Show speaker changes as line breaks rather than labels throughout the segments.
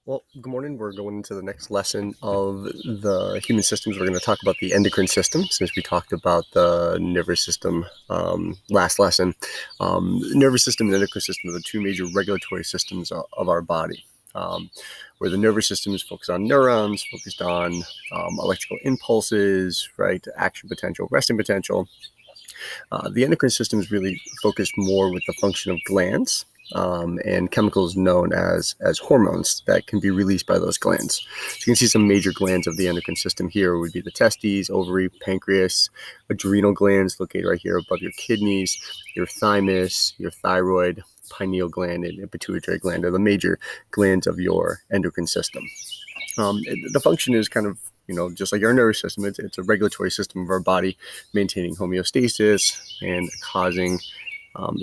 Well, good morning. We're going into the next lesson of the human systems. We're going to talk about the endocrine system since we talked about the nervous system last lesson. Nervous system and endocrine system are the two major regulatory systems of our body. Where the nervous system is focused on neurons, focused on electrical impulses, right, action potential, resting potential. The endocrine system is really focused more with the function of glands and chemicals known as hormones that can be released by those glands. So you can see some major glands of the endocrine system here would be the testes, ovary, pancreas, adrenal glands located right here above your kidneys, your thymus, your thyroid, pineal gland, and pituitary gland are the major glands of your endocrine system. The function is kind of, just like our nervous system, it's a regulatory system of our body, maintaining homeostasis and causing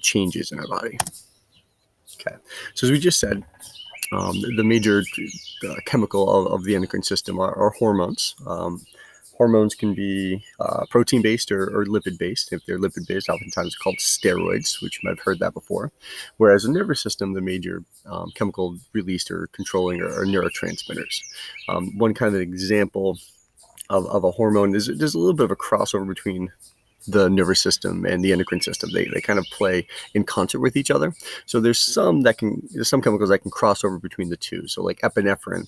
changes in our body. Okay, so as we just said, the major chemical of the endocrine system are hormones. Hormones can be protein-based or lipid-based. If they're lipid-based, oftentimes called steroids, which you might have heard that before. Whereas the nervous system, the major chemical released or controlling are neurotransmitters. One kind of example of a hormone is there's a little bit of a crossover between the nervous system and the endocrine system. They kind of play in concert with each other. So there's some chemicals that can cross over between the two. So like epinephrine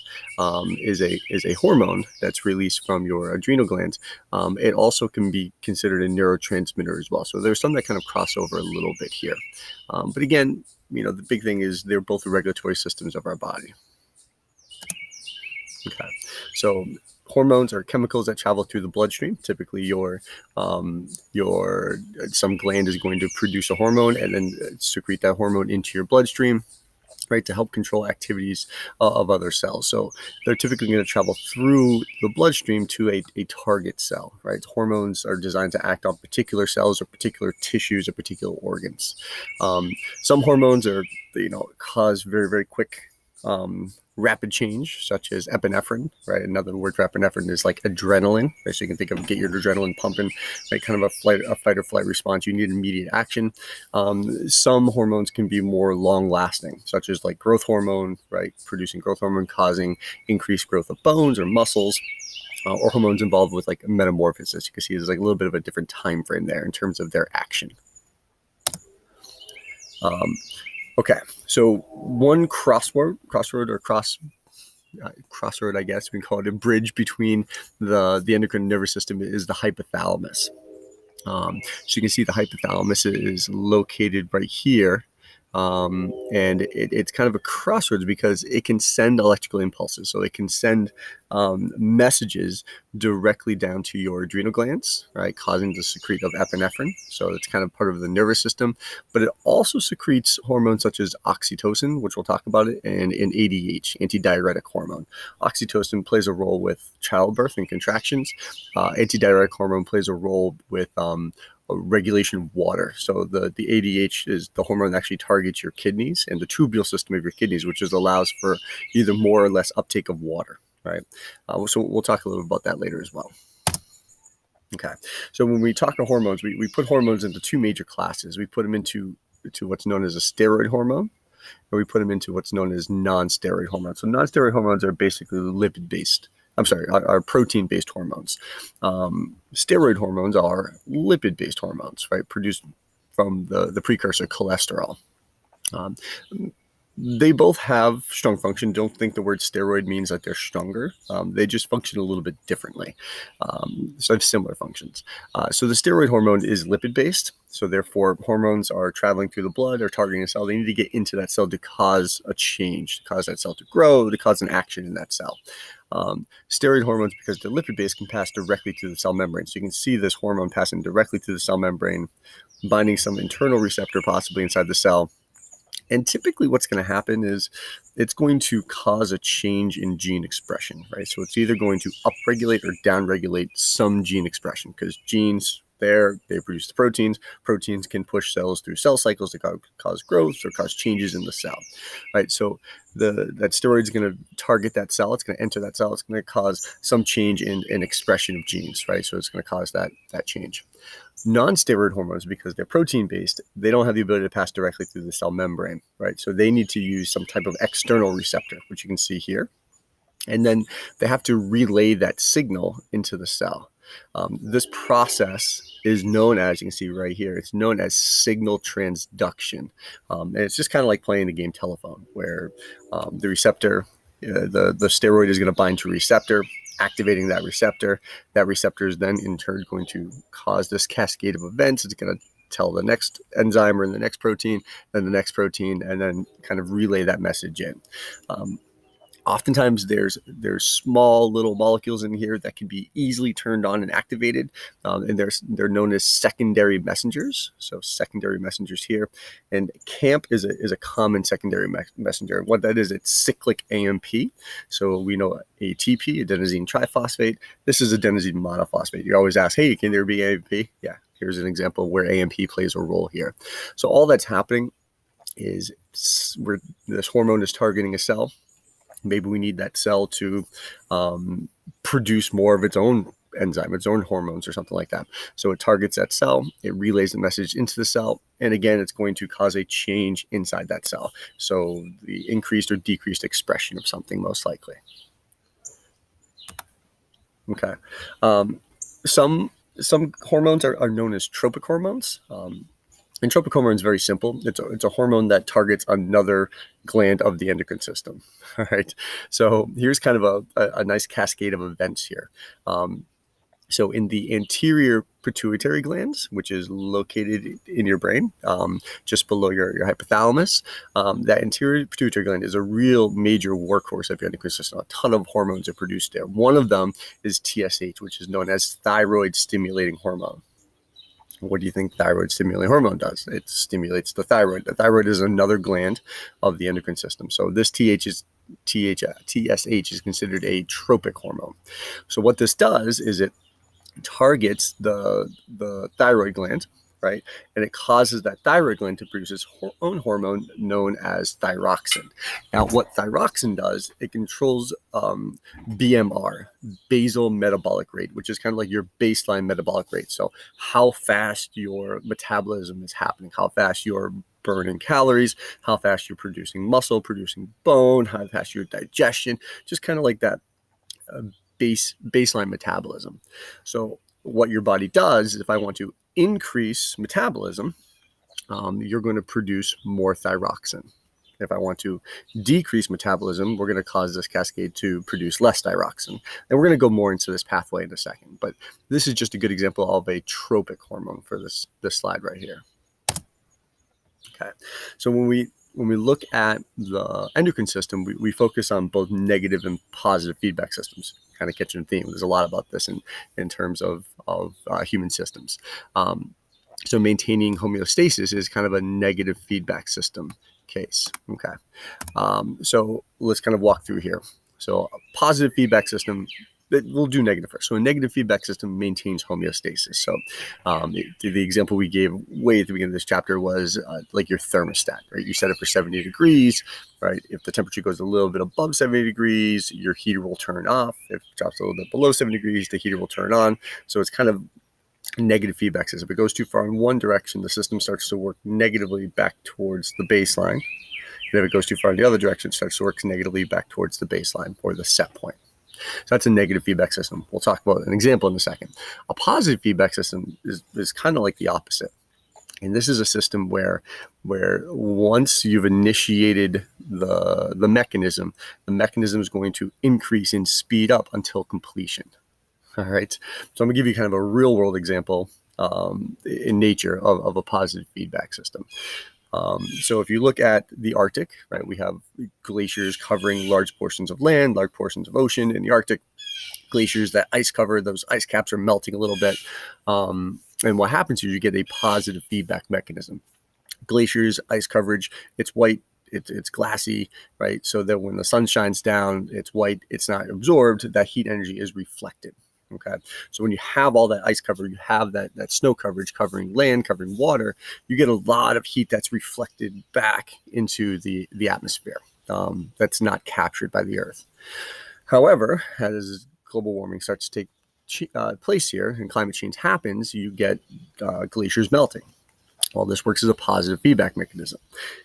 is a hormone that's released from your adrenal glands. It also can be considered a neurotransmitter as well. So there's some that kind of cross over a little bit here. But again, the big thing is they're both the regulatory systems of our body. Okay, so hormones are chemicals that travel through the bloodstream. Typically, some gland is going to produce a hormone and then secrete that hormone into your bloodstream, right, to help control activities of other cells. So they're typically going to travel through the bloodstream to a target cell, right? Hormones are designed to act on particular cells or particular tissues or particular organs. Some hormones cause very, very quick rapid change, such as epinephrine, right? Another word for epinephrine is like adrenaline, right? So you can think of get your adrenaline pumping, right? Kind of a fight or flight response. You need immediate action. Some hormones can be more long lasting, such as like growth hormone, right? Producing growth hormone causing increased growth of bones or muscles. Or hormones involved with like metamorphosis. You can see there's like a little bit of a different time frame there in terms of their action. Okay, so one crossroad, I guess we can call it, a bridge between the endocrine nervous system is the hypothalamus. So you can see the hypothalamus is located right here. And it's kind of a crossroads because it can send electrical impulses. So it can send messages directly down to your adrenal glands, right, causing the secrete of epinephrine. So it's kind of part of the nervous system, but it also secretes hormones such as oxytocin, which we'll talk about it, and ADH, antidiuretic hormone. Oxytocin plays a role with childbirth and contractions. Antidiuretic hormone plays a role with regulation of water. So the ADH is the hormone that actually targets your kidneys and the tubular system of your kidneys, which allows for either more or less uptake of water, right? So we'll talk a little about that later as well. Okay, so when we talk about hormones, we put hormones into two major classes. We put them into what's known as a steroid hormone, and we put them into what's known as non-steroid hormones. So non-steroid hormones are basically are protein-based hormones. Steroid hormones are lipid-based hormones, right, produced from the precursor cholesterol. They both have strong function. Don't think the word steroid means that they're stronger. They just function a little bit differently. So they have similar functions. So the steroid hormone is lipid-based. So therefore, hormones are traveling through the blood or targeting a cell. They need to get into that cell to cause a change, to cause that cell to grow, to cause an action in that cell. Steroid hormones, because they're lipid-based, can pass directly to the cell membrane. So you can see this hormone passing directly to the cell membrane, binding some internal receptor possibly inside the cell. And typically what's going to happen is it's going to cause a change in gene expression, right? So it's either going to upregulate or downregulate some gene expression, because genes they produce the proteins. Proteins can push cells through cell cycles to cause growth or cause changes in the cell, right? So that steroid is going to target that cell. It's going to enter that cell. It's going to cause some change in expression of genes, right? So it's going to cause that change. Non-steroid hormones, because they're protein-based, they don't have the ability to pass directly through the cell membrane, right? So they need to use some type of external receptor, which you can see here. And then they have to relay that signal into the cell. This process is known as, you can see right here, it's known as signal transduction. And it's just kind of like playing the game telephone, where the receptor, the steroid is going to bind to a receptor, activating that receptor. That receptor is then in turn going to cause this cascade of events. It's going to tell the next enzyme or the next protein, then the next protein, and then kind of relay that message in. Oftentimes there's small little molecules in here that can be easily turned on and activated, and they're known as secondary messengers. So secondary messengers here, and CAMP is a common secondary messenger. What that is, it's cyclic AMP. So we know ATP, adenosine triphosphate. This is adenosine monophosphate. You always ask, hey, can there be AMP? Yeah, here's an example where AMP plays a role here. So all that's happening is where this hormone is targeting a cell. Maybe we need that cell to produce more of its own enzyme, its own hormones or something like that. So it targets that cell, it relays the message into the cell, and again, it's going to cause a change inside that cell. So the increased or decreased expression of something, most likely. Okay. Some hormones are known as tropic hormones. And tropic hormone is very simple. It's a hormone that targets another gland of the endocrine system. All right. So here's kind of a nice cascade of events here. So in the anterior pituitary glands, which is located in your brain, just below your hypothalamus, that anterior pituitary gland is a real major workhorse of your endocrine system. A ton of hormones are produced there. One of them is TSH, which is known as thyroid stimulating hormone. What do you think thyroid stimulating hormone does? It stimulates the thyroid. The thyroid is another gland of the endocrine system. So this TSH is considered a tropic hormone. So what this does is it targets the thyroid gland, right? And it causes that thyroid gland to produce its own hormone known as thyroxine. Now, what thyroxine does, it controls BMR, basal metabolic rate, which is kind of like your baseline metabolic rate. So how fast your metabolism is happening, how fast you're burning calories, how fast you're producing muscle, producing bone, how fast your digestion, just kind of like that baseline metabolism. So what your body does is, if I want to increase metabolism, you're going to produce more thyroxine. If I want to decrease metabolism, we're going to cause this cascade to produce less thyroxine. And we're going to go more into this pathway in a second. But this is just a good example of a tropic hormone for this slide right here. Okay, so when we look at the endocrine system, we focus on both negative and positive feedback systems. Kind of catching a theme. There's a lot about this in terms of human systems. So maintaining homeostasis is kind of a negative feedback system case. Okay. So let's kind of walk through here. So a positive feedback system, we'll do negative first. So a negative feedback system maintains homeostasis. So the example we gave way at the beginning of this chapter was like your thermostat, right? You set it for 70 degrees, right? If the temperature goes a little bit above 70 degrees, your heater will turn off. If it drops a little bit below 70 degrees, the heater will turn on. So it's kind of negative feedback system. If it goes too far in one direction, the system starts to work negatively back towards the baseline. And if it goes too far in the other direction, it starts to work negatively back towards the baseline or the set point. So that's a negative feedback system. We'll talk about an example in a second. A positive feedback system is kind of like the opposite. And this is a system where once you've initiated the mechanism is going to increase and speed up until completion. All right. So I'm going to give you kind of a real world example in nature of a positive feedback system. So if you look at the Arctic, right, we have glaciers covering large portions of land, large portions of ocean. In the Arctic, glaciers that ice cover, those ice caps are melting a little bit. And what happens is you get a positive feedback mechanism. Glaciers, ice coverage, it's white, it's glassy, right? So that when the sun shines down, it's white, it's not absorbed, that heat energy is reflected. Okay, so when you have all that ice cover, you have that snow coverage covering land, covering water, you get a lot of heat that's reflected back into the atmosphere that's not captured by the Earth. However, as global warming starts to take place here and climate change happens, you get glaciers melting. Well, this works as a positive feedback mechanism.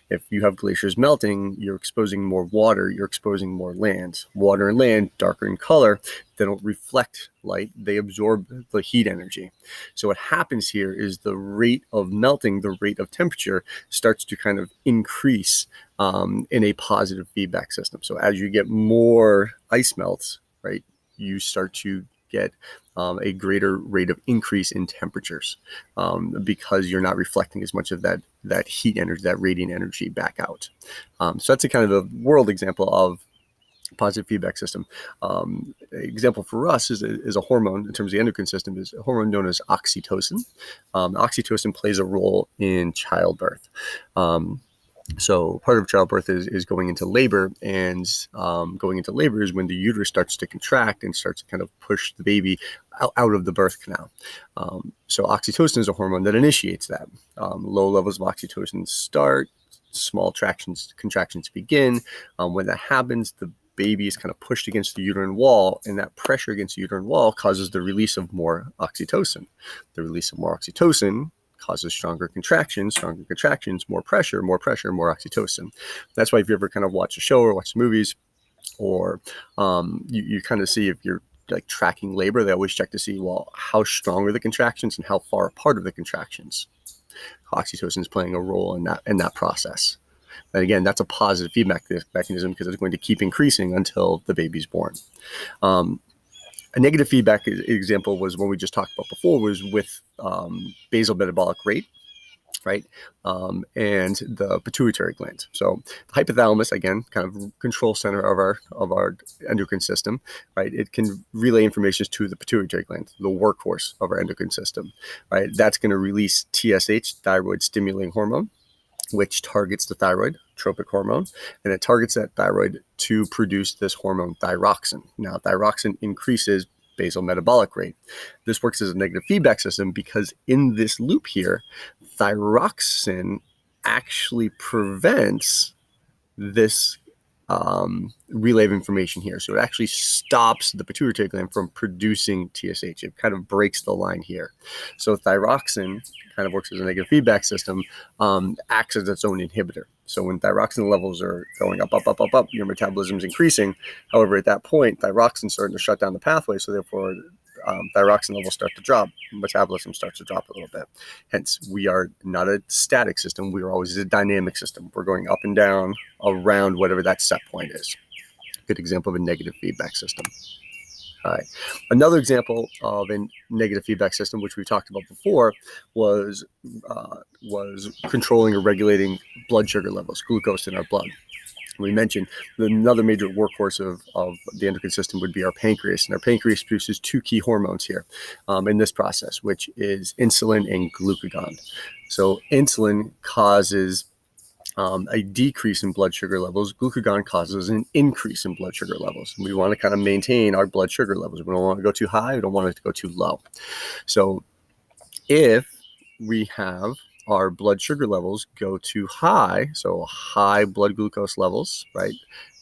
If you have glaciers melting, you're exposing more water, you're exposing more land. Water and land, darker in color, they don't reflect light, they absorb the heat energy. So what happens here is the rate of melting, the rate of temperature starts to kind of increase in a positive feedback system. So as you get more ice melts, right, you start to get a greater rate of increase in temperatures because you're not reflecting as much of that heat energy, that radiant energy back out. So that's a kind of a world example of positive feedback system. Example for us is a hormone in terms of the endocrine system, is a hormone known as oxytocin. Oxytocin plays a role in childbirth. So part of childbirth is going into labor, and going into labor is when the uterus starts to contract and starts to kind of push the baby out of the birth canal. So oxytocin is a hormone that initiates that. Low levels of oxytocin start, small contractions begin. When that happens, the baby is kind of pushed against the uterine wall, and that pressure against the uterine wall causes the release of more oxytocin. The release of more oxytocin causes stronger contractions, more pressure, more oxytocin. That's why if you ever kind of watch a show or watch movies, or you kind of see if you're like tracking labor, they always check to see, well, how strong are the contractions and how far apart are the contractions. Oxytocin is playing a role in that process. And again, that's a positive feedback mechanism because it's going to keep increasing until the baby's born. A negative feedback example was one we just talked about before, was with basal metabolic rate, right? And the pituitary gland. So the hypothalamus, again, kind of control center of our endocrine system, right? It can relay information to the pituitary gland, the workhorse of our endocrine system, right? That's going to release TSH, thyroid stimulating hormone, which targets the thyroid, tropic hormone, and it targets that thyroid to produce this hormone thyroxine. Now, thyroxine increases basal metabolic rate. This works as a negative feedback system because in this loop here, thyroxine actually prevents this relay of information here. So it actually stops the pituitary gland from producing TSH. It kind of breaks the line here. So thyroxine kind of works as a negative feedback system, acts as its own inhibitor. So when thyroxine levels are going up, your metabolism is increasing. However, at that point, thyroxine is starting to shut down the pathway. So therefore, thyroxine levels start to drop, metabolism starts to drop a little bit. Hence, we are not a static system. We are always a dynamic system. We're going up and down around whatever that set point is. Good example of a negative feedback system. All right. Another example of a negative feedback system, which we talked about before, was controlling or regulating blood sugar levels, glucose in our blood. We mentioned another major workhorse of the endocrine system would be our pancreas. And our pancreas produces two key hormones here in this process, which is insulin and glucagon. So insulin causes a decrease in blood sugar levels. Glucagon causes an increase in blood sugar levels. We want to kind of maintain our blood sugar levels. We don't want to go too high. We don't want it to go too low. So if we have our blood sugar levels go too high, so high blood glucose levels, right,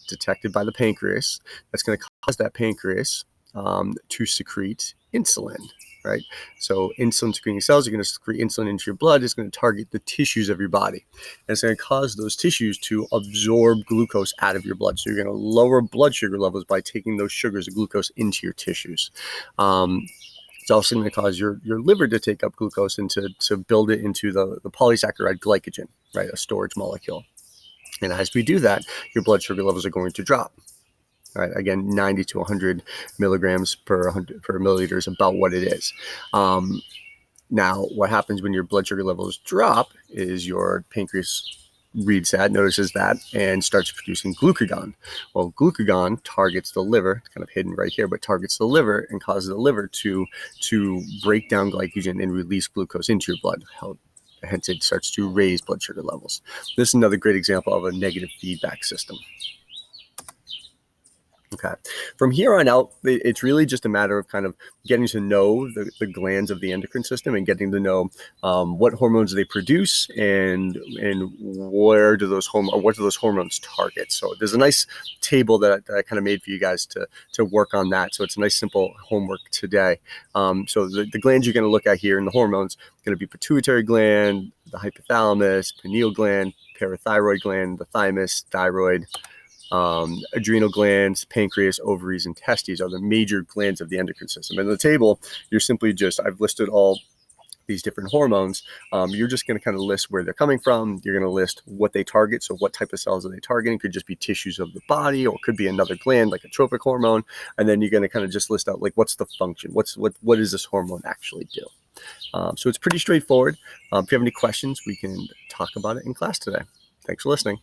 detected by the pancreas, that's going to cause that pancreas to secrete insulin, right? So insulin secreting cells are going to secrete insulin into your blood. It's going to target the tissues of your body. And it's going to cause those tissues to absorb glucose out of your blood. So you're going to lower blood sugar levels by taking those sugars of glucose into your tissues. It's also going to cause your liver to take up glucose and to build it into the polysaccharide glycogen, right, a storage molecule. And as we do that, your blood sugar levels are going to drop. All right, again, 90 to 100 milligrams per milliliter is about what it is. Now, what happens when your blood sugar levels drop is your pancreas reads that, notices that, and starts producing glucagon. Well, glucagon targets the liver, kind of hidden right here, but targets the liver and causes the liver to break down glycogen and release glucose into your blood. Hence, it starts to raise blood sugar levels. This is another great example of a negative feedback system. Okay. From here on out, it's really just a matter of kind of getting to know the glands of the endocrine system and getting to know what hormones they produce and what do those hormones target. So there's a nice table that I kind of made for you guys to work on that. So it's a nice simple homework today. So the glands you're going to look at here in the hormones are going to be pituitary gland, the hypothalamus, pineal gland, parathyroid gland, the thymus, thyroid. Adrenal glands, pancreas, ovaries, and testes are the major glands of the endocrine system. And in the table, you're simply I've listed all these different hormones. You're just going to kind of list where they're coming from. You're going to list what they target. So what type of cells are they targeting? It could just be tissues of the body, or it could be another gland like a tropic hormone. And then you're going to kind of just list out like, what's the function? What does this hormone actually do? So it's pretty straightforward. If you have any questions, we can talk about it in class today. Thanks for listening.